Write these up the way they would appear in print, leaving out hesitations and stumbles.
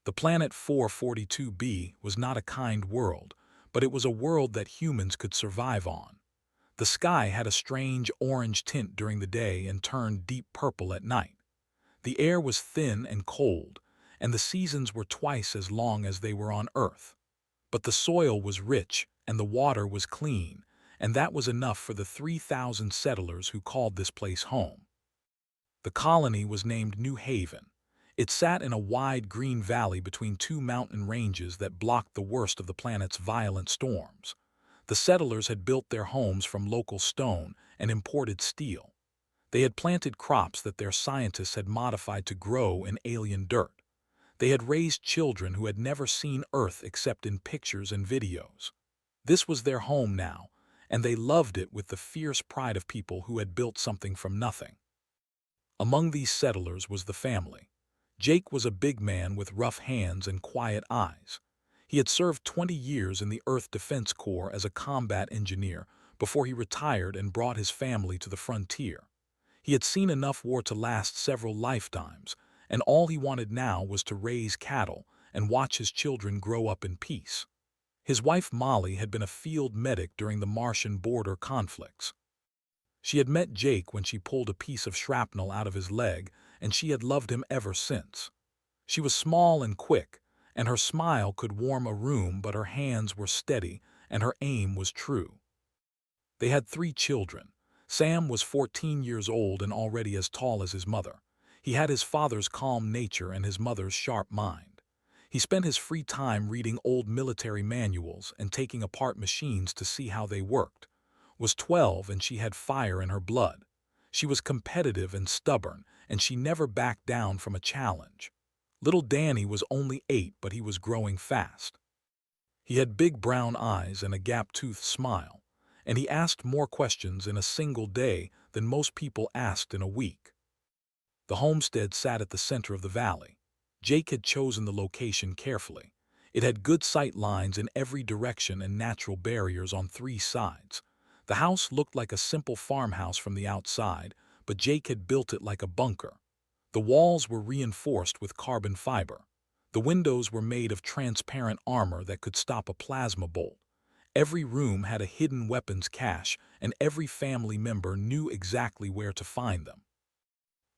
The planet 442b was not a kind world, but it was a world that humans could survive on. The sky had a strange orange tint during the day and turned deep purple at night. The air was thin and cold, and the seasons were twice as long as they were on Earth. But the soil was rich and the water was clean, and that was enough for the 3,000 settlers who called this place home. The colony was named New Haven. It sat in a wide green valley between two mountain ranges that blocked the worst of the planet's violent storms. The settlers had built their homes from local stone and imported steel. They had planted crops that their scientists had modified to grow in alien dirt. They had raised children who had never seen Earth except in pictures and videos. This was their home now, and they loved it with the fierce pride of people who had built something from nothing. Among these settlers was the family. Jake was a big man with rough hands and quiet eyes. He had served 20 years in the Earth Defense Corps as a combat engineer before he retired and brought his family to the frontier. He had seen enough war to last several lifetimes, and all he wanted now was to raise cattle and watch his children grow up in peace. His wife Molly had been a field medic during the Martian border conflicts. She had met Jake when she pulled a piece of shrapnel out of his leg, and she had loved him ever since. She was small and quick, and her smile could warm a room, but her hands were steady and her aim was true. They had 3 children. Sam was 14 years old and already as tall as his mother. He had his father's calm nature and his mother's sharp mind. He spent his free time reading old military manuals and taking apart machines to see how they worked. Was 12 and she had fire in her blood. She was competitive and stubborn, and she never backed down from a challenge. Little Danny was only 8, but he was growing fast. He had big brown eyes and a gap-toothed smile, and he asked more questions in a single day than most people asked in a week. The homestead sat at the center of the valley. Jake had chosen the location carefully. It had good sight lines in every direction and natural barriers on 3 sides. The house looked like a simple farmhouse from the outside, but Jake had built it like a bunker. The walls were reinforced with carbon fiber. The windows were made of transparent armor that could stop a plasma bolt. Every room had a hidden weapons cache, and every family member knew exactly where to find them.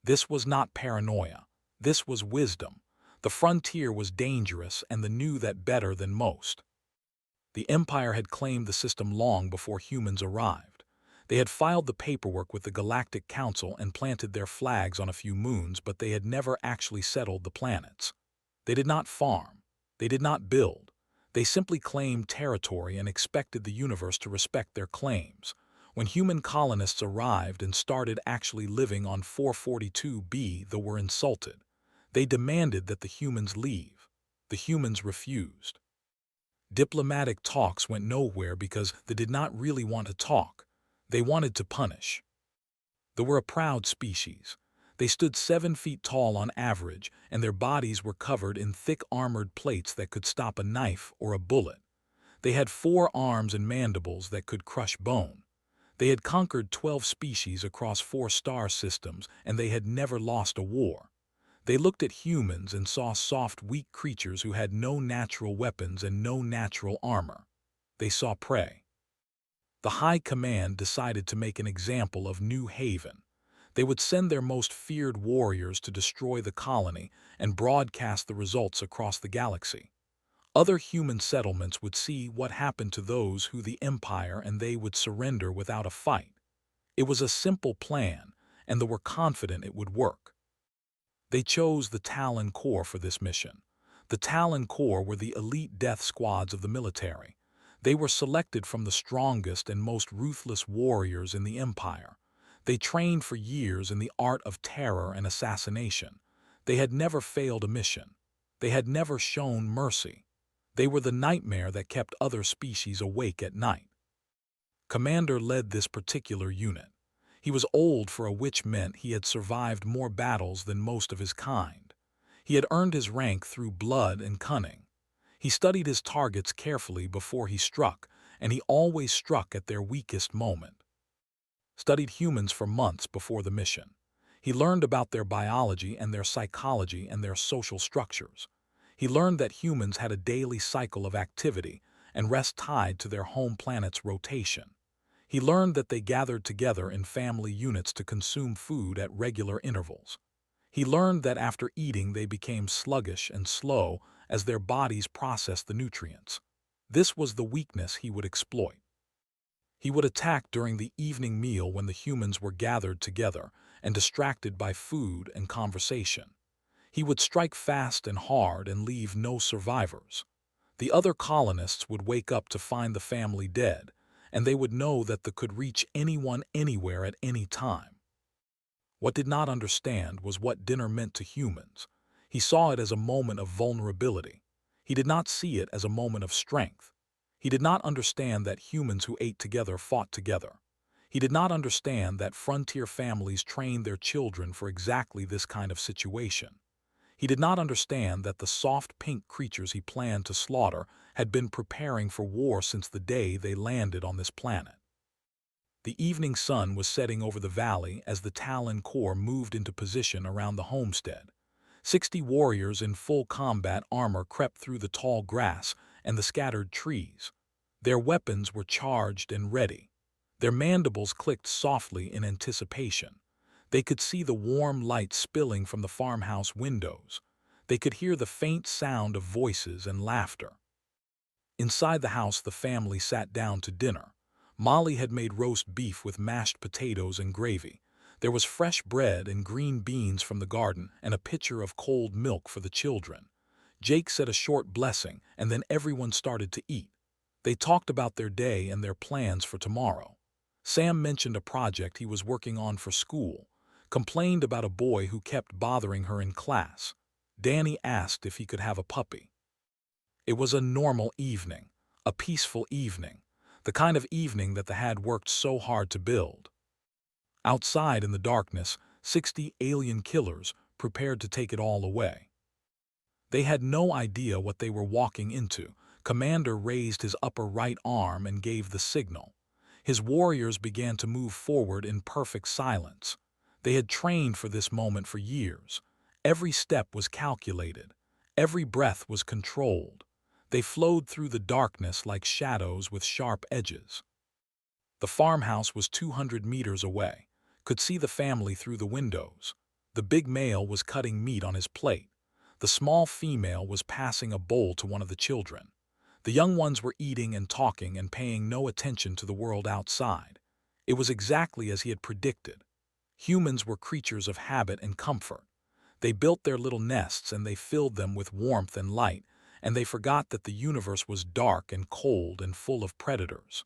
This was not paranoia. This was wisdom. The frontier was dangerous, and they knew that better than most. The Empire had claimed the system long before humans arrived. They had filed the paperwork with the Galactic Council and planted their flags on a few moons, but they had never actually settled the planets. They did not farm. They did not build. They simply claimed territory and expected the universe to respect their claims. When human colonists arrived and started actually living on 442b, they were insulted. They demanded that the humans leave. The humans refused. Diplomatic talks went nowhere because they did not really want to talk. They wanted to punish. They were a proud species. They stood 7 feet tall on average, and their bodies were covered in thick armored plates that could stop a knife or a bullet. They had 4 arms and mandibles that could crush bone. They had conquered 12 species across 4 star systems, and they had never lost a war. They looked at humans and saw soft, weak creatures who had no natural weapons and no natural armor. They saw prey. The High Command decided to make an example of New Haven. They would send their most feared warriors to destroy the colony and broadcast the results across the galaxy. Other human settlements would see what happened to those who the Empire and they would surrender without a fight. It was a simple plan, and they were confident it would work. They chose the Talon Corps for this mission. The Talon Corps were the elite death squads of the military. They were selected from the strongest and most ruthless warriors in the Empire. They trained for years in the art of terror and assassination. They had never failed a mission. They had never shown mercy. They were the nightmare that kept other species awake at night. Commander led this particular unit. He was old for a which meant he had survived more battles than most of his kind. He had earned his rank through blood and cunning. He studied his targets carefully before he struck, and he always struck at their weakest moment. Studied humans for months before the mission. He learned about their biology and their psychology and their social structures. He learned that humans had a daily cycle of activity and rest tied to their home planet's rotation. He learned that they gathered together in family units to consume food at regular intervals. He learned that after eating they became sluggish and slow as their bodies processed the nutrients. This was the weakness he would exploit. He would attack during the evening meal when the humans were gathered together and distracted by food and conversation. He would strike fast and hard and leave no survivors. The other colonists would wake up to find the family dead, and they would know that they could reach anyone anywhere at any time. What did not understand was what dinner meant to humans. He saw it as a moment of vulnerability. He did not see it as a moment of strength. He did not understand that humans who ate together fought together. He did not understand that frontier families trained their children for exactly this kind of situation. He did not understand that the soft pink creatures he planned to slaughter had been preparing for war since the day they landed on this planet. The evening sun was setting over the valley as the Talon Corps moved into position around the homestead. 60 warriors in full combat armor crept through the tall grass and the scattered trees. Their weapons were charged and ready. Their mandibles clicked softly in anticipation. They could see the warm light spilling from the farmhouse windows. They could hear the faint sound of voices and laughter. Inside the house, the family sat down to dinner. Molly had made roast beef with mashed potatoes and gravy. There was fresh bread and green beans from the garden and a pitcher of cold milk for the children. Jake said a short blessing, and then everyone started to eat. They talked about their day and their plans for tomorrow. Sam mentioned a project he was working on for school, complained about a boy who kept bothering her in class. Danny asked if he could have a puppy. It was a normal evening, a peaceful evening, the kind of evening that the had worked so hard to build. Outside in the darkness, 60 alien killers prepared to take it all away. They had no idea what they were walking into. Commander raised his upper right arm and gave the signal. His warriors began to move forward in perfect silence. They had trained for this moment for years. Every step was calculated. Every breath was controlled. They flowed through the darkness like shadows with sharp edges. The farmhouse was 200 meters away. Could see the family through the windows. The big male was cutting meat on his plate. The small female was passing a bowl to one of the children. The young ones were eating and talking and paying no attention to the world outside. It was exactly as he had predicted. Humans were creatures of habit and comfort. They built their little nests and they filled them with warmth and light, and they forgot that the universe was dark and cold and full of predators.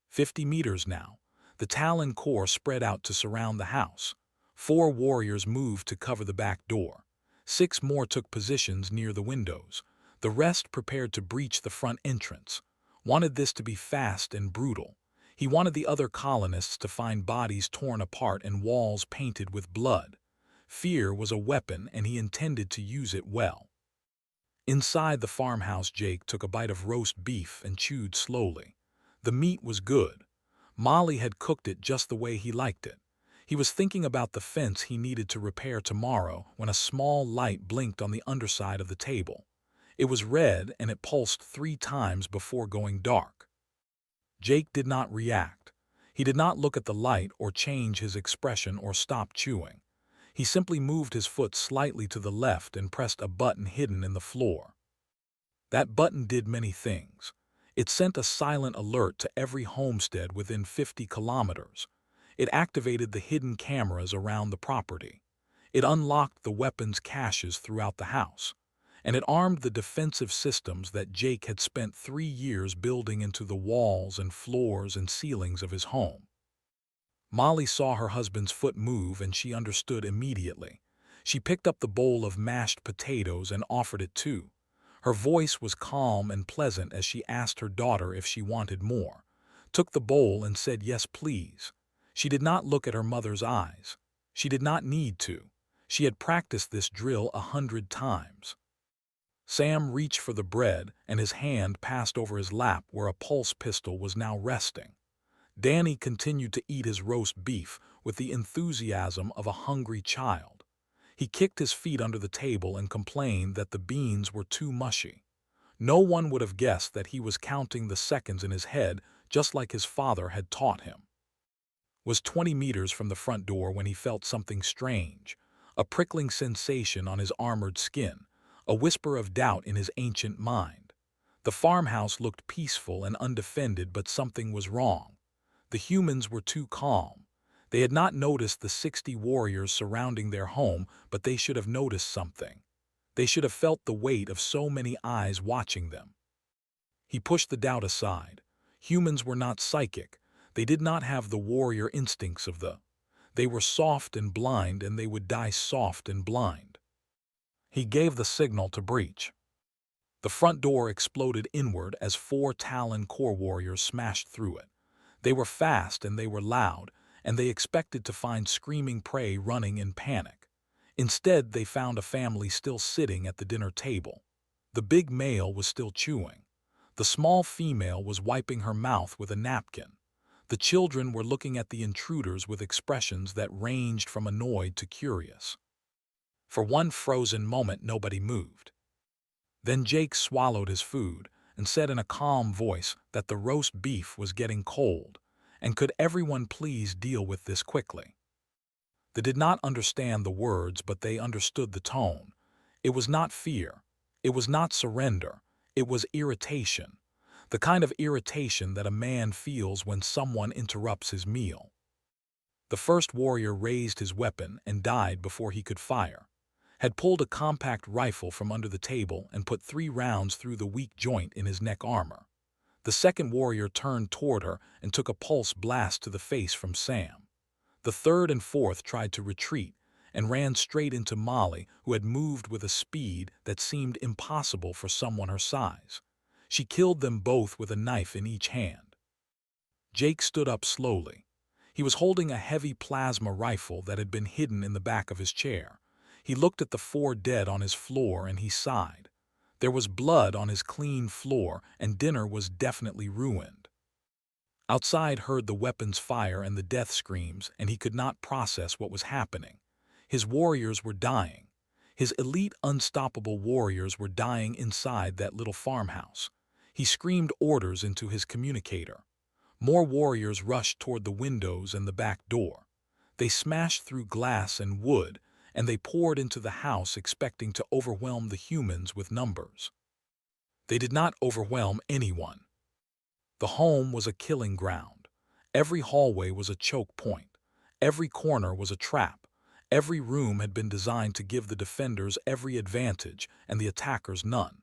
50 meters now. The Talon Corps spread out to surround the house. 4 warriors moved to cover the back door. 6 more took positions near the windows. The rest prepared to breach the front entrance. Wanted this to be fast and brutal. He wanted the other colonists to find bodies torn apart and walls painted with blood. Fear was a weapon and he intended to use it well. Inside the farmhouse, Jake took a bite of roast beef and chewed slowly. The meat was good. Molly had cooked it just the way he liked it. He was thinking about the fence he needed to repair tomorrow when a small light blinked on the underside of the table. It was red and it pulsed 3 times before going dark. Jake did not react. He did not look at the light or change his expression or stop chewing. He simply moved his foot slightly to the left and pressed a button hidden in the floor. That button did many things. It sent a silent alert to every homestead within 50 kilometers. It activated the hidden cameras around the property. It unlocked the weapons caches throughout the house. And it armed the defensive systems that Jake had spent 3 years building into the walls and floors and ceilings of his home. Molly saw her husband's foot move and she understood immediately. She picked up the bowl of mashed potatoes and offered it too. Her voice was calm and pleasant as she asked her daughter if she wanted more, took the bowl and said yes please. She did not look at her mother's eyes. She did not need to. She had practiced this drill 100 times. Sam reached for the bread and his hand passed over his lap where a pulse pistol was now resting. Danny continued to eat his roast beef with the enthusiasm of a hungry child. He kicked his feet under the table and complained that the beans were too mushy. No one would have guessed that he was counting the seconds in his head just like his father had taught him. Was 20 meters from the front door when he felt something strange, a prickling sensation on his armored skin, a whisper of doubt in his ancient mind. The farmhouse looked peaceful and undefended, but something was wrong. The humans were too calm. They had not noticed the 60 warriors surrounding their home, but they should have noticed something. They should have felt the weight of so many eyes watching them. He pushed the doubt aside. Humans were not psychic. They did not have the warrior instincts of the. They were soft and blind, and they would die soft and blind. He gave the signal to breach. The front door exploded inward as 4 Talon core warriors smashed through it. They were fast and they were loud, and they expected to find screaming prey running in panic. Instead, they found a family still sitting at the dinner table. The big male was still chewing. The small female was wiping her mouth with a napkin. The children were looking at the intruders with expressions that ranged from annoyed to curious. For one frozen moment, nobody moved. Then Jake swallowed his food and said in a calm voice that the roast beef was getting cold, and could everyone please deal with this quickly. They did not understand the words, but they understood the tone. It was not fear. It was not surrender. It was irritation. The kind of irritation that a man feels when someone interrupts his meal. The first warrior raised his weapon and died before he could fire. Had pulled a compact rifle from under the table and put 3 rounds through the weak joint in his neck armor. The second warrior turned toward her and took a pulse blast to the face from Sam. The third and fourth tried to retreat and ran straight into Molly, who had moved with a speed that seemed impossible for someone her size. She killed them both with a knife in each hand. Jake stood up slowly. He was holding a heavy plasma rifle that had been hidden in the back of his chair. He looked at the 4 dead on his floor and he sighed. There was blood on his clean floor, and dinner was definitely ruined. Outside heard the weapons fire and the death screams, and he could not process what was happening. His warriors were dying. His elite unstoppable warriors were dying inside that little farmhouse. He screamed orders into his communicator. More warriors rushed toward the windows and the back door. They smashed through glass and wood, and they poured into the house expecting to overwhelm the humans with numbers. They did not overwhelm anyone. The home was a killing ground. Every hallway was a choke point. Every corner was a trap. Every room had been designed to give the defenders every advantage and the attackers none.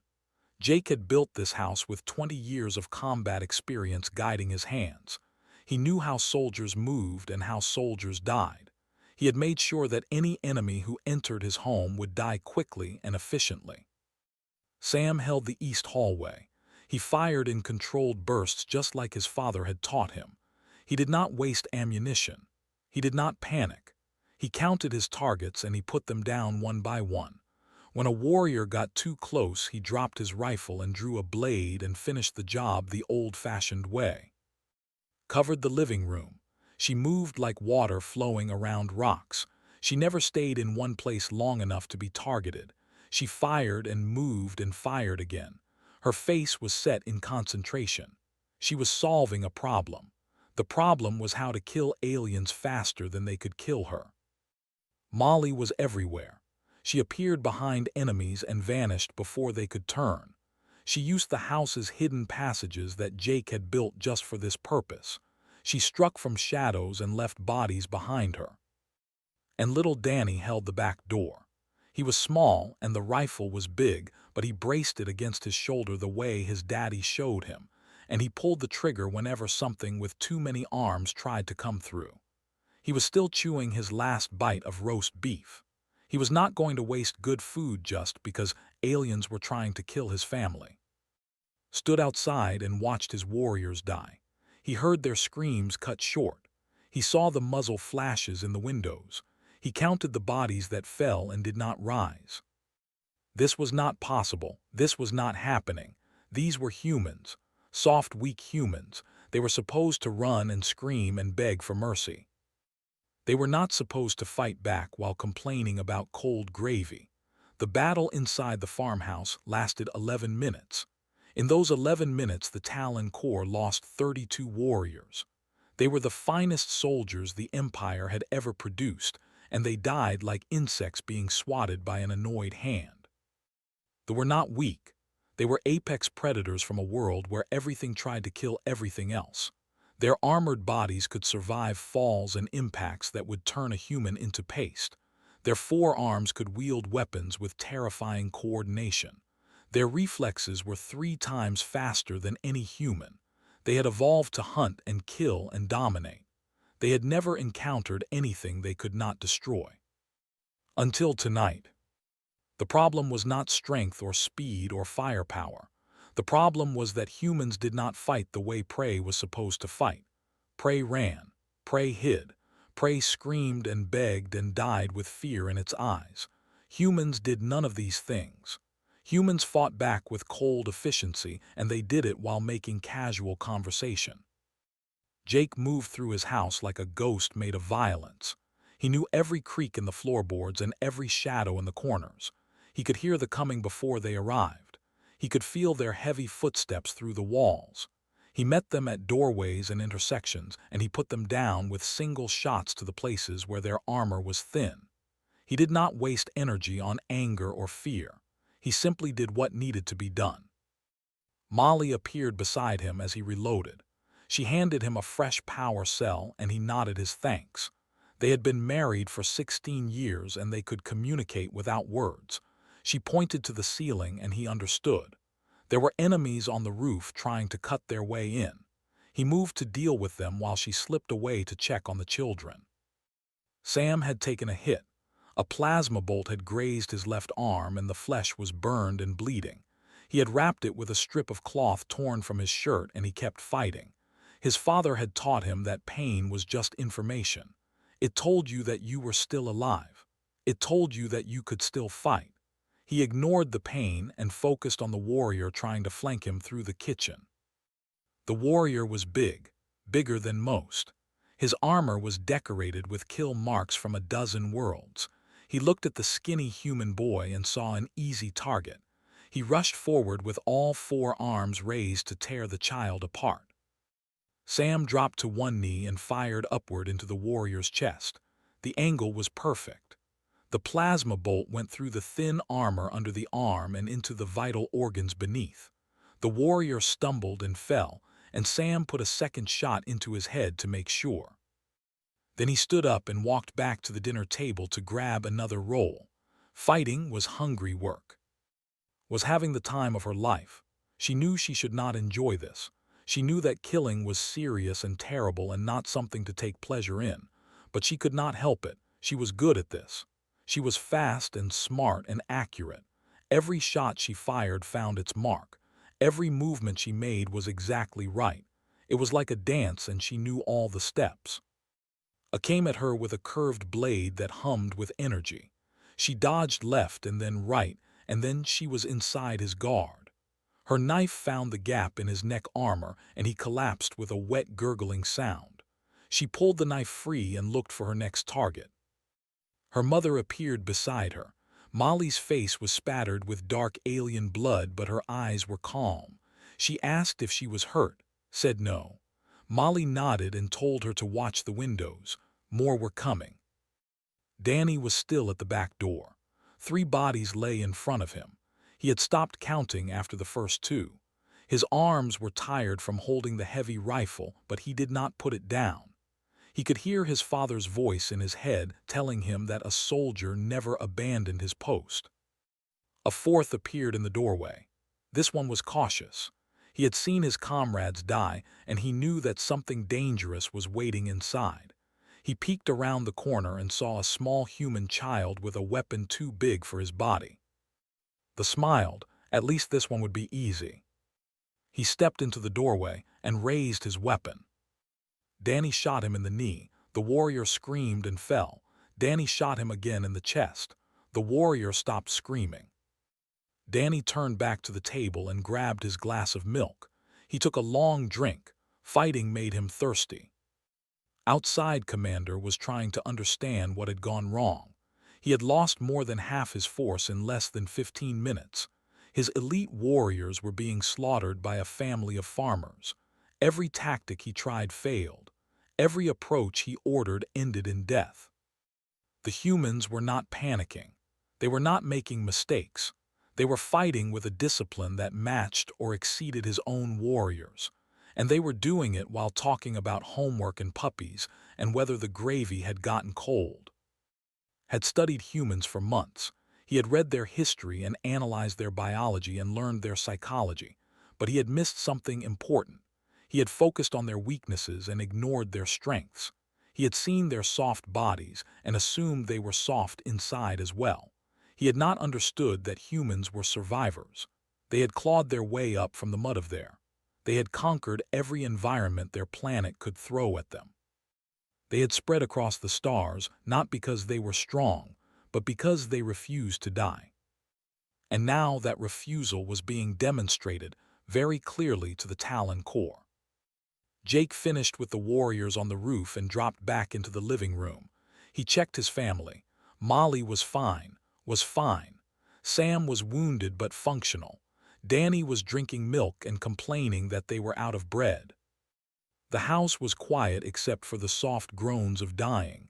Jake had built this house with 20 years of combat experience guiding his hands. He knew how soldiers moved and how soldiers died. He had made sure that any enemy who entered his home would die quickly and efficiently. Sam held the east hallway. He fired in controlled bursts just like his father had taught him. He did not waste ammunition. He did not panic. He counted his targets and he put them down one by one. When a warrior got too close, he dropped his rifle and drew a blade and finished the job the old-fashioned way. Covered the living room. She moved like water flowing around rocks. She never stayed in one place long enough to be targeted. She fired and moved and fired again. Her face was set in concentration. She was solving a problem. The problem was how to kill aliens faster than they could kill her. Molly was everywhere. She appeared behind enemies and vanished before they could turn. She used the house's hidden passages that Jake had built just for this purpose. She struck from shadows and left bodies behind her. And little Danny held the back door. He was small and the rifle was big, but he braced it against his shoulder the way his daddy showed him, and he pulled the trigger whenever something with too many arms tried to come through. He was still chewing his last bite of roast beef. He was not going to waste good food just because aliens were trying to kill his family. Stood outside and watched his warriors die. He heard their screams cut short. He saw the muzzle flashes in the windows. He counted the bodies that fell and did not rise. This was not possible. This was not happening. These were humans. Soft, weak humans. They were supposed to run and scream and beg for mercy. They were not supposed to fight back while complaining about cold gravy. The battle inside the farmhouse lasted 11 minutes. In those 11 minutes, the Talon Corps lost 32 warriors. They were the finest soldiers the Empire had ever produced, and they died like insects being swatted by an annoyed hand. They were not weak. They were apex predators from a world where everything tried to kill everything else. Their armored bodies could survive falls and impacts that would turn a human into paste. Their forearms could wield weapons with terrifying coordination. Their reflexes were 3 times faster than any human. They had evolved to hunt and kill and dominate. They had never encountered anything they could not destroy. Until tonight. The problem was not strength or speed or firepower. The problem was that humans did not fight the way prey was supposed to fight. Prey ran, prey hid, prey screamed and begged and died with fear in its eyes. Humans did none of these things. Humans fought back with cold efficiency, and they did it while making casual conversation. Jake moved through his house like a ghost made of violence. He knew every creak in the floorboards and every shadow in the corners. He could hear the coming before they arrived. He could feel their heavy footsteps through the walls. He met them at doorways and intersections, and he put them down with single shots to the places where their armor was thin. He did not waste energy on anger or fear. He simply did what needed to be done. Molly appeared beside him as he reloaded. She handed him a fresh power cell, and he nodded his thanks. They had been married for 16 years, and they could communicate without words. She pointed to the ceiling, and he understood. There were enemies on the roof trying to cut their way in. He moved to deal with them while she slipped away to check on the children. Sam had taken a hit. A plasma bolt had grazed his left arm, and the flesh was burned and bleeding. He had wrapped it with a strip of cloth torn from his shirt, and he kept fighting. His father had taught him that pain was just information. It told you that you were still alive. It told you that you could still fight. He ignored the pain and focused on the warrior trying to flank him through the kitchen. The warrior was big, bigger than most. His armor was decorated with kill marks from a dozen worlds. He looked at the skinny human boy and saw an easy target. He rushed forward with all 4 arms raised to tear the child apart. Sam dropped to one knee and fired upward into the warrior's chest. The angle was perfect. The plasma bolt went through the thin armor under the arm and into the vital organs beneath. The warrior stumbled and fell, and Sam put a second shot into his head to make sure. Then he stood up and walked back to the dinner table to grab another roll. Fighting was hungry work. Was having the time of her life. She knew she should not enjoy this. She knew that killing was serious and terrible and not something to take pleasure in. But she could not help it. She was good at this. She was fast and smart and accurate. Every shot she fired found its mark. Every movement she made was exactly right. It was like a dance, and she knew all the steps. A came at her with a curved blade that hummed with energy. She dodged left and then right, and then she was inside his guard. Her knife found the gap in his neck armor, and he collapsed with a wet, gurgling sound. She pulled the knife free and looked for her next target. Her mother appeared beside her. Molly's face was spattered with dark alien blood, but her eyes were calm. She asked if she was hurt, said no. Molly nodded and told her to watch the windows. More were coming. Danny was still at the back door. 3 bodies lay in front of him. He had stopped counting after the first 2. His arms were tired from holding the heavy rifle, but he did not put it down. He could hear his father's voice in his head telling him that a soldier never abandoned his post. A 4th appeared in the doorway. This one was cautious. He had seen his comrades die, and he knew that something dangerous was waiting inside. He peeked around the corner and saw a small human child with a weapon too big for his body. He smiled. At least this one would be easy. He stepped into the doorway and raised his weapon. Danny shot him in the knee. The warrior screamed and fell. Danny shot him again in the chest. The warrior stopped screaming. Danny turned back to the table and grabbed his glass of milk. He took a long drink. Fighting made him thirsty. Outside Commander was trying to understand what had gone wrong. He had lost more than half his force in less than 15 minutes. His elite warriors were being slaughtered by a family of farmers. Every tactic he tried failed. Every approach he ordered ended in death. The humans were not panicking. They were not making mistakes. They were fighting with a discipline that matched or exceeded his own warriors. And they were doing it while talking about homework and puppies and whether the gravy had gotten cold. Had studied humans for months. He had read their history and analyzed their biology and learned their psychology. But he had missed something important. He had focused on their weaknesses and ignored their strengths. He had seen their soft bodies and assumed they were soft inside as well. He had not understood that humans were survivors. They had clawed their way up from the mud of there. They had conquered every environment their planet could throw at them. They had spread across the stars not because they were strong, but because they refused to die. And now that refusal was being demonstrated very clearly to the Talon Corps. Jake finished with the warriors on the roof and dropped back into the living room. He checked his family. Molly was fine. Sam was wounded but functional. Danny was drinking milk and complaining that they were out of bread. The house was quiet except for the soft groans of dying.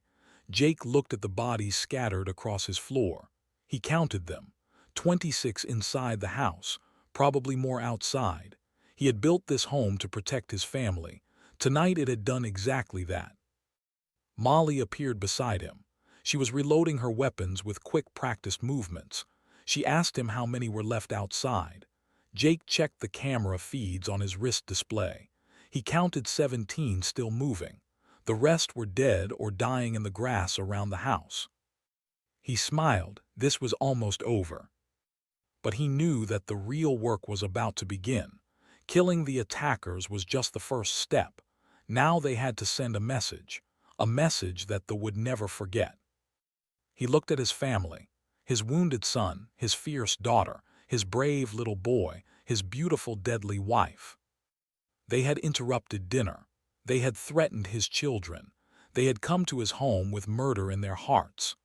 Jake looked at the bodies scattered across his floor. He counted them. 26 inside the house, probably more outside. He had built this home to protect his family. Tonight it had done exactly that. Molly appeared beside him. She was reloading her weapons with quick practiced movements. She asked him how many were left outside. Jake checked the camera feeds on his wrist display. He counted 17 still moving. The rest were dead or dying in the grass around the house. He smiled. This was almost over. But he knew that the real work was about to begin. Killing the attackers was just the first step. Now they had to send a message that they would never forget. He looked at his family, his wounded son, his fierce daughter, his brave little boy, his beautiful deadly wife. They had interrupted dinner. They had threatened his children. They had come to his home with murder in their hearts.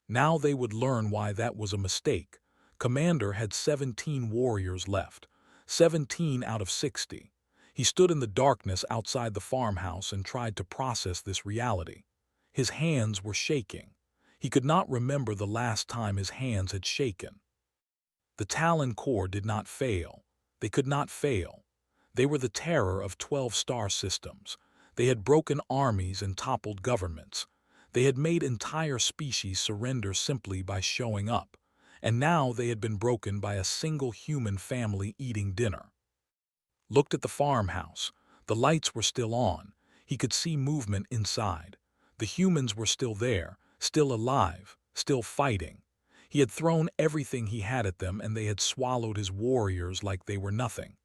Now they would learn why that was a mistake. Commander had 17 warriors left, 17 out of 60. He stood in the darkness outside the farmhouse and tried to process this reality. His hands were shaking. He could not remember the last time his hands had shaken. The Talon Corps did not fail. They could not fail. They were the terror of 12-star systems. They had broken armies and toppled governments. They had made entire species surrender simply by showing up. And now they had been broken by a single human family eating dinner. Looked at the farmhouse. The lights were still on. He could see movement inside. The humans were still there, still alive, still fighting. He had thrown everything he had at them and they had swallowed his warriors like they were nothing.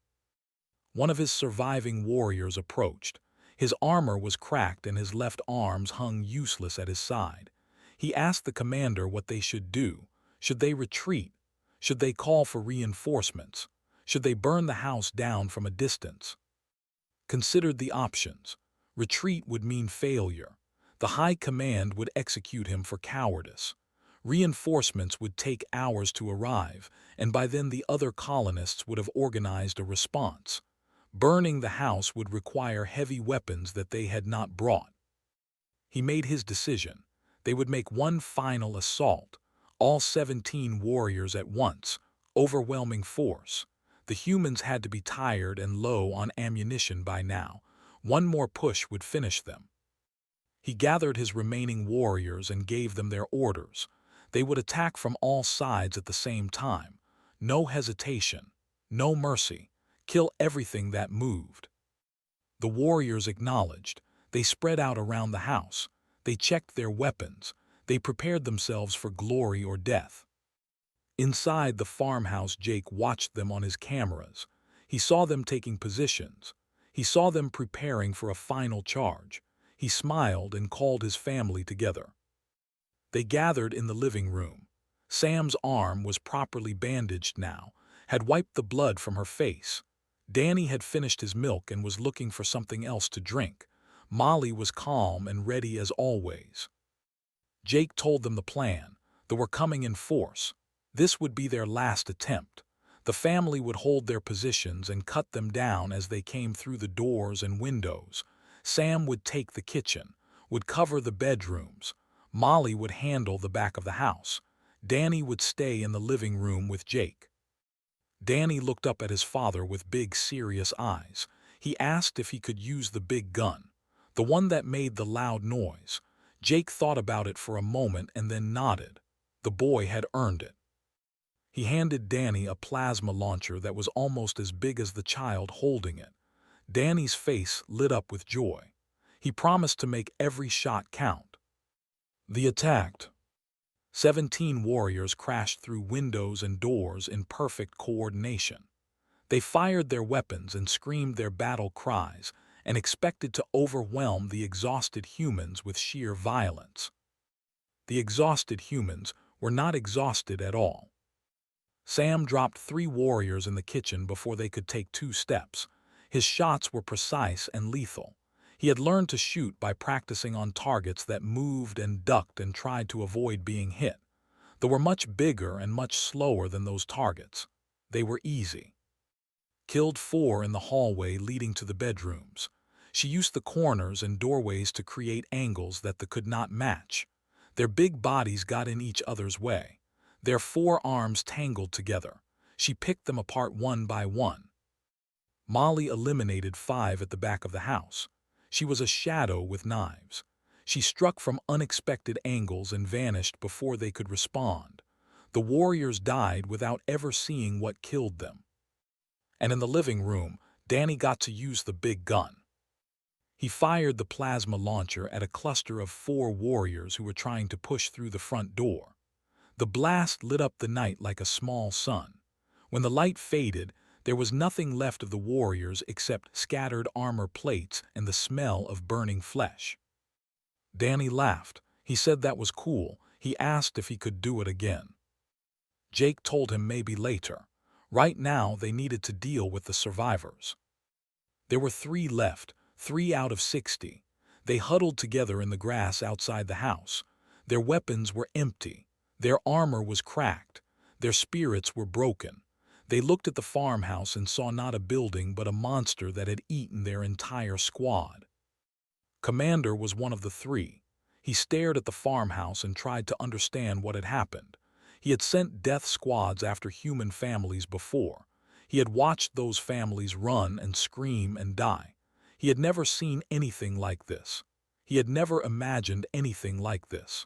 One of his surviving warriors approached. His armor was cracked and his left arms hung useless at his side. He asked the commander what they should do. Should they retreat? Should they call for reinforcements? Should they burn the house down from a distance? Considered the options. Retreat would mean failure. The High Command would execute him for cowardice. Reinforcements would take hours to arrive, and by then the other colonists would have organized a response. Burning the house would require heavy weapons that they had not brought. He made his decision. They would make one final assault. All 17 warriors at once. Overwhelming force. The humans had to be tired and low on ammunition by now. One more push would finish them. He gathered his remaining warriors and gave them their orders. They would attack from all sides at the same time. No hesitation. No mercy. Kill everything that moved. The warriors acknowledged. They spread out around the house. They checked their weapons. They prepared themselves for glory or death. Inside the farmhouse, Jake watched them on his cameras. He saw them taking positions. He saw them preparing for a final charge. He smiled and called his family together. They gathered in the living room. Sam's arm was properly bandaged now, had wiped the blood from her face. Danny had finished his milk and was looking for something else to drink. Molly was calm and ready as always. Jake told them the plan. They were coming in force. This would be their last attempt. The family would hold their positions and cut them down as they came through the doors and windows. Sam would take the kitchen, would cover the bedrooms. Molly would handle the back of the house. Danny would stay in the living room with Jake. Danny looked up at his father with big, serious eyes. He asked if he could use the big gun, the one that made the loud noise. Jake thought about it for a moment and then nodded. The boy had earned it. He handed Danny a plasma launcher that was almost as big as the child holding it. Danny's face lit up with joy. He promised to make every shot count. They attacked. 17 warriors crashed through windows and doors in perfect coordination. They fired their weapons and screamed their battle cries and expected to overwhelm the exhausted humans with sheer violence. The exhausted humans were not exhausted at all. Sam dropped 3 warriors in the kitchen before they could take 2 steps. His shots were precise and lethal. He had learned to shoot by practicing on targets that moved and ducked and tried to avoid being hit. They were much bigger and much slower than those targets. They were easy. Killed 4 in the hallway leading to the bedrooms. She used the corners and doorways to create angles that they could not match. Their big bodies got in each other's way. Their 4 arms tangled together. She picked them apart one by one. Molly eliminated 5 at the back of the house. She was a shadow with knives. She struck from unexpected angles and vanished before they could respond. The warriors died without ever seeing what killed them. And in the living room, Danny got to use the big gun. He fired the plasma launcher at a cluster of 4 warriors who were trying to push through the front door. The blast lit up the night like a small sun. When the light faded, there was nothing left of the warriors except scattered armor plates and the smell of burning flesh. Danny laughed. He said that was cool. He asked if he could do it again. Jake told him maybe later. Right now, they needed to deal with the survivors. There were 3 left, 3 out of 60. They huddled together in the grass outside the house. Their weapons were empty. Their armor was cracked. Their spirits were broken. They looked at the farmhouse and saw not a building but a monster that had eaten their entire squad. Commander was one of the 3. He stared at the farmhouse and tried to understand what had happened. He had sent death squads after human families before. He had watched those families run and scream and die. He had never seen anything like this. He had never imagined anything like this.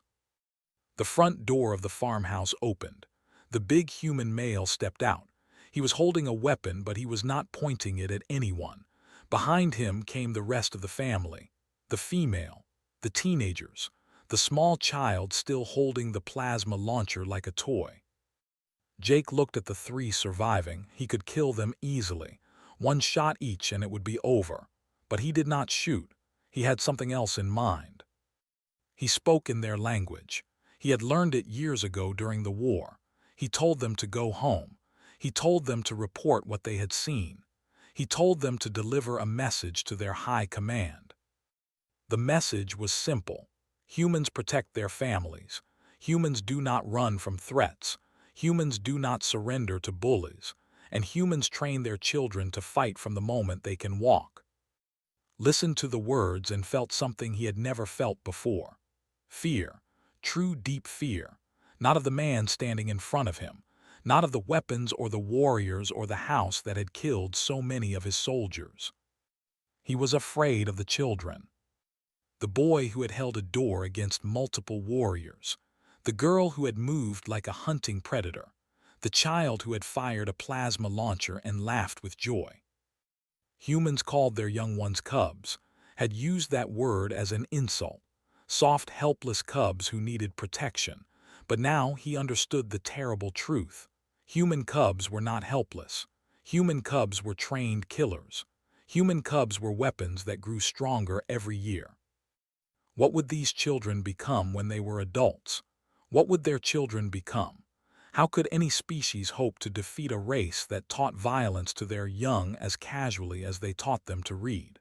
The front door of the farmhouse opened. The big human male stepped out. He was holding a weapon, but he was not pointing it at anyone. Behind him came the rest of the family. The female, the teenagers, the small child still holding the plasma launcher like a toy. Jake looked at the 3 surviving. He could kill them easily. 1 shot each and it would be over. But he did not shoot. He had something else in mind. He spoke in their language. He had learned it years ago during the war. He told them to go home. He told them to report what they had seen. He told them to deliver a message to their high command. The message was simple. Humans protect their families. Humans do not run from threats. Humans do not surrender to bullies. And humans train their children to fight from the moment they can walk. Listened to the words and felt something he had never felt before. Fear. True deep fear. Not of the man standing in front of him. Not of the weapons or the warriors or the house that had killed so many of his soldiers. He was afraid of the children. The boy who had held a door against multiple warriors. The girl who had moved like a hunting predator. The child who had fired a plasma launcher and laughed with joy. Humans called their young ones cubs, had used that word as an insult. Soft, helpless cubs who needed protection. But now he understood the terrible truth. Human cubs were not helpless. Human cubs were trained killers. Human cubs were weapons that grew stronger every year. What would these children become when they were adults? What would their children become? How could any species hope to defeat a race that taught violence to their young as casually as they taught them to read?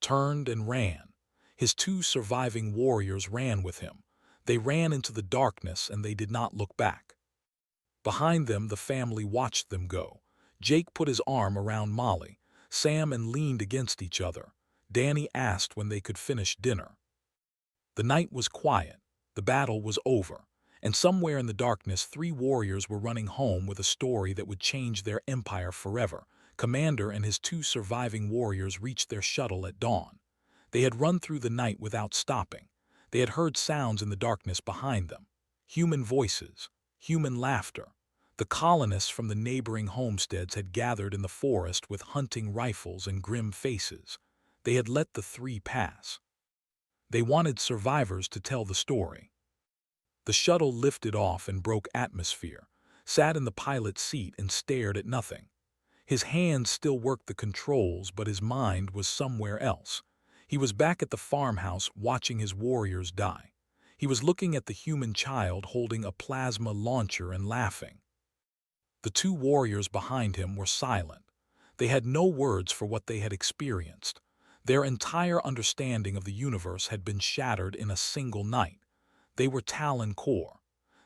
turned and ran. His two surviving warriors ran with him. They ran into the darkness and they did not look back. Behind them, the family watched them go. Jake put his arm around Molly. Sam and leaned against each other. Danny asked when they could finish dinner. The night was quiet. The battle was over. And somewhere in the darkness, three warriors were running home with a story that would change their empire forever. Commander and his two surviving warriors reached their shuttle at dawn. They had run through the night without stopping. They had heard sounds in the darkness behind them. Human voices, human laughter. The colonists from the neighboring homesteads had gathered in the forest with hunting rifles and grim faces. They had let the three pass. They wanted survivors to tell the story. The shuttle lifted off and broke atmosphere, sat in the pilot's seat and stared at nothing. His hands still worked the controls, but his mind was somewhere else. He was back at the farmhouse watching his warriors die. He was looking at the human child holding a plasma launcher and laughing. The two warriors behind him were silent. They had no words for what they had experienced. Their entire understanding of the universe had been shattered in a single night. They were Talon Corps.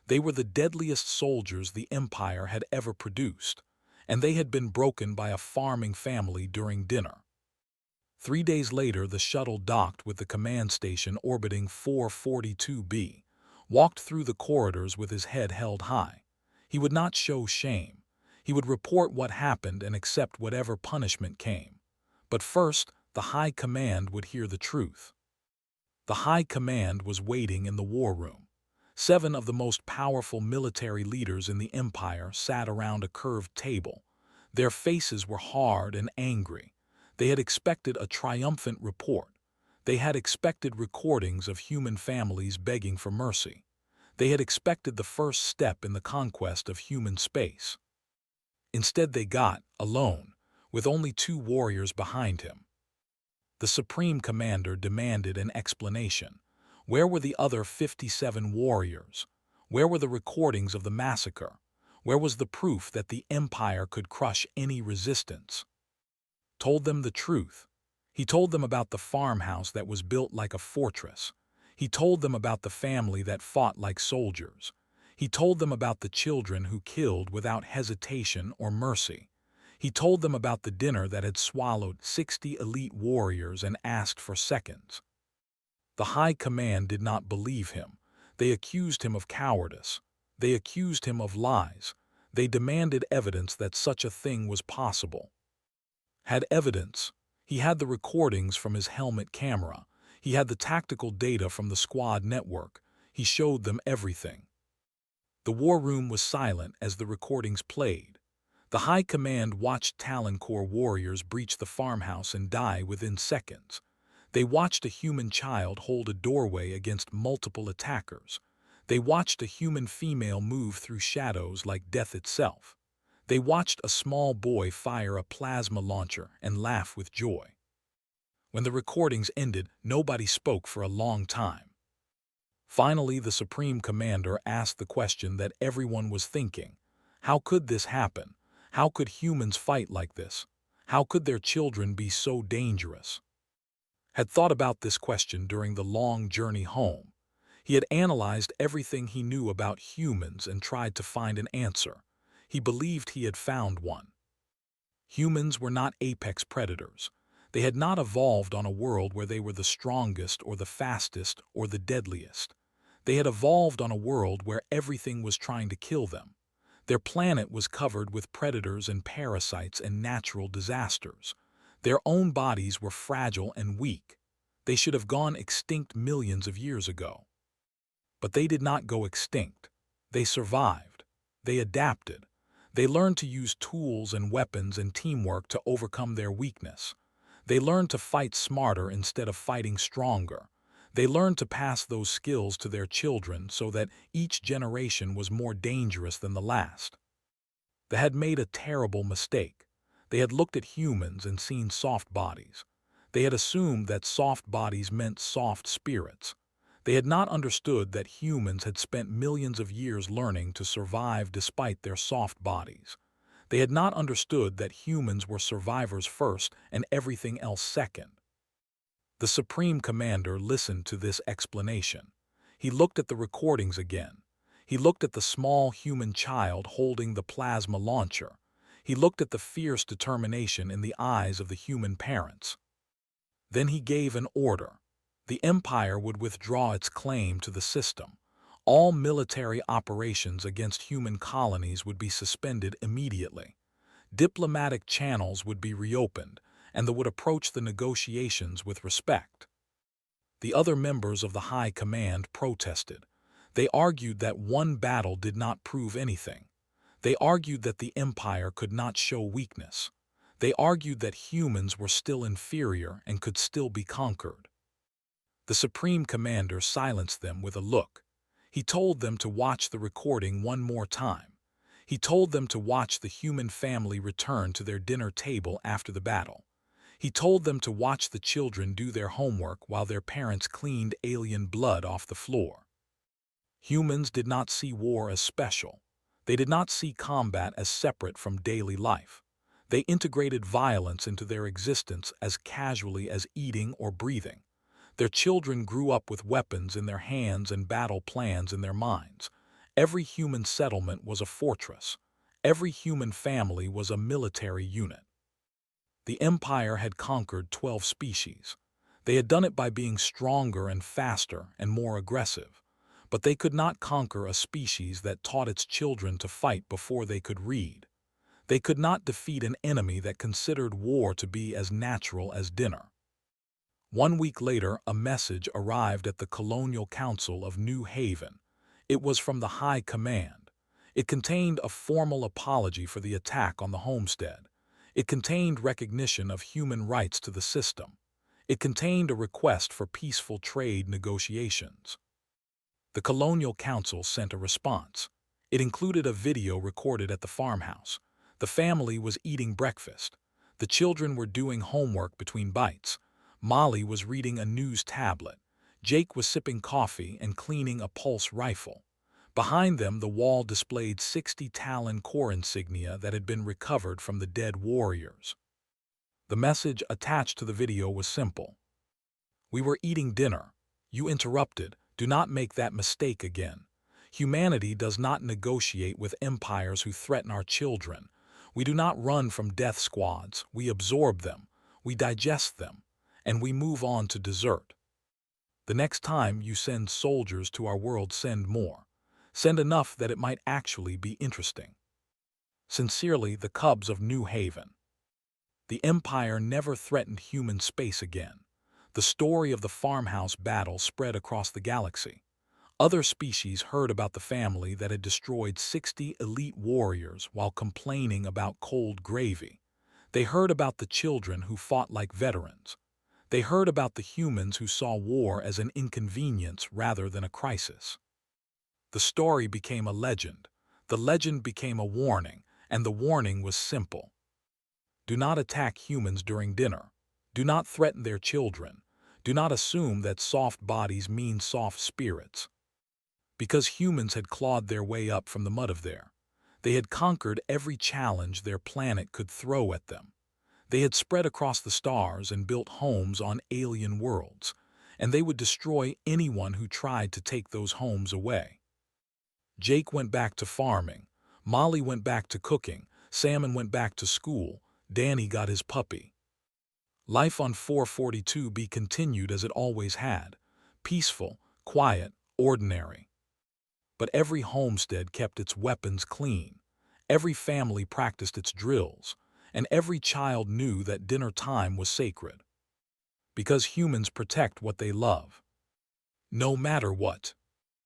They were the deadliest soldiers the Empire had ever produced, and they had been broken by a farming family during dinner. 3 days later, the shuttle docked with the command station orbiting 442B, walked through the corridors with his head held high. He would not show shame. He would report what happened and accept whatever punishment came. But first, the High Command would hear the truth. The High Command was waiting in the war room. 7 of the most powerful military leaders in the Empire sat around a curved table. Their faces were hard and angry. They had expected a triumphant report. They had expected recordings of human families begging for mercy. They had expected the first step in the conquest of human space. Instead, they got, alone, with only 2 warriors behind him. The Supreme Commander demanded an explanation. Where were the other 57 warriors? Where were the recordings of the massacre? Where was the proof that the Empire could crush any resistance? Told them the truth. He told them about the farmhouse that was built like a fortress. He told them about the family that fought like soldiers. He told them about the children who killed without hesitation or mercy. He told them about the dinner that had swallowed 60 elite warriors and asked for seconds. The High Command did not believe him. They accused him of cowardice. They accused him of lies. They demanded evidence that such a thing was possible. Had evidence. He had the recordings from his helmet camera. He had the tactical data from the squad network. He showed them everything. The war room was silent as the recordings played. The High Command watched Talon Corps warriors breach the farmhouse and die within seconds. They watched a human child hold a doorway against multiple attackers. They watched a human female move through shadows like death itself. They watched a small boy fire a plasma launcher and laugh with joy. When the recordings ended, nobody spoke for a long time. Finally, the Supreme Commander asked the question that everyone was thinking. How could this happen? How could humans fight like this? How could their children be so dangerous? Had thought about this question during the long journey home. He had analyzed everything he knew about humans and tried to find an answer. He believed he had found one. Humans were not apex predators. They had not evolved on a world where they were the strongest or the fastest or the deadliest. They had evolved on a world where everything was trying to kill them. Their planet was covered with predators and parasites and natural disasters. Their own bodies were fragile and weak. They should have gone extinct millions of years ago. But they did not go extinct. They survived. They adapted. They learned to use tools and weapons and teamwork to overcome their weakness. They learned to fight smarter instead of fighting stronger. They learned to pass those skills to their children so that each generation was more dangerous than the last. They had made a terrible mistake. They had looked at humans and seen soft bodies. They had assumed that soft bodies meant soft spirits. They had not understood that humans had spent millions of years learning to survive despite their soft bodies. They had not understood that humans were survivors first and everything else second. The Supreme Commander listened to this explanation. He looked at the recordings again. He looked at the small human child holding the plasma launcher. He looked at the fierce determination in the eyes of the human parents. Then he gave an order. The Empire would withdraw its claim to the system. All military operations against human colonies would be suspended immediately. Diplomatic channels would be reopened, and they would approach the negotiations with respect. The other members of the High Command protested. They argued that one battle did not prove anything. They argued that the Empire could not show weakness. They argued that humans were still inferior and could still be conquered. The Supreme Commander silenced them with a look. He told them to watch the recording one more time. He told them to watch the human family return to their dinner table after the battle. He told them to watch the children do their homework while their parents cleaned alien blood off the floor. Humans did not see war as special. They did not see combat as separate from daily life. They integrated violence into their existence as casually as eating or breathing. Their children grew up with weapons in their hands and battle plans in their minds. Every human settlement was a fortress. Every human family was a military unit. The Empire had conquered 12 species. They had done it by being stronger and faster and more aggressive. But they could not conquer a species that taught its children to fight before they could read. They could not defeat an enemy that considered war to be as natural as dinner. 1 week later, a message arrived at the Colonial Council of New Haven. It was from the High Command. It contained a formal apology for the attack on the homestead. It contained recognition of human rights to the system. It contained a request for peaceful trade negotiations. The Colonial Council sent a response. It included a video recorded at the farmhouse. The family was eating breakfast. The children were doing homework between bites. Molly was reading a news tablet. Jake was sipping coffee and cleaning a pulse rifle. Behind them, the wall displayed 60 Talon Corps insignia that had been recovered from the dead warriors. The message attached to the video was simple. "We were eating dinner. You interrupted. Do not make that mistake again. Humanity does not negotiate with empires who threaten our children. We do not run from death squads. We absorb them. We digest them. And we move on to dessert. The next time you send soldiers to our world, send more. Send enough that it might actually be interesting. Sincerely, the Cubs of New Haven." The Empire never threatened human space again. The story of the farmhouse battle spread across the galaxy. Other species heard about the family that had destroyed 60 elite warriors while complaining about cold gravy. They heard about the children who fought like veterans. They heard about the humans who saw war as an inconvenience rather than a crisis. The story became a legend. The legend became a warning, and the warning was simple. Do not attack humans during dinner. Do not threaten their children. Do not assume that soft bodies mean soft spirits. Because humans had clawed their way up from the mud of there. They had conquered every challenge their planet could throw at them. They had spread across the stars and built homes on alien worlds, and they would destroy anyone who tried to take those homes away. Jake went back to farming. Molly went back to cooking. Salmon went back to school. Danny got his puppy. Life on 442B continued as it always had. Peaceful, quiet, ordinary. But every homestead kept its weapons clean. Every family practiced its drills. And every child knew that dinner time was sacred. Because humans protect what they love. No matter what.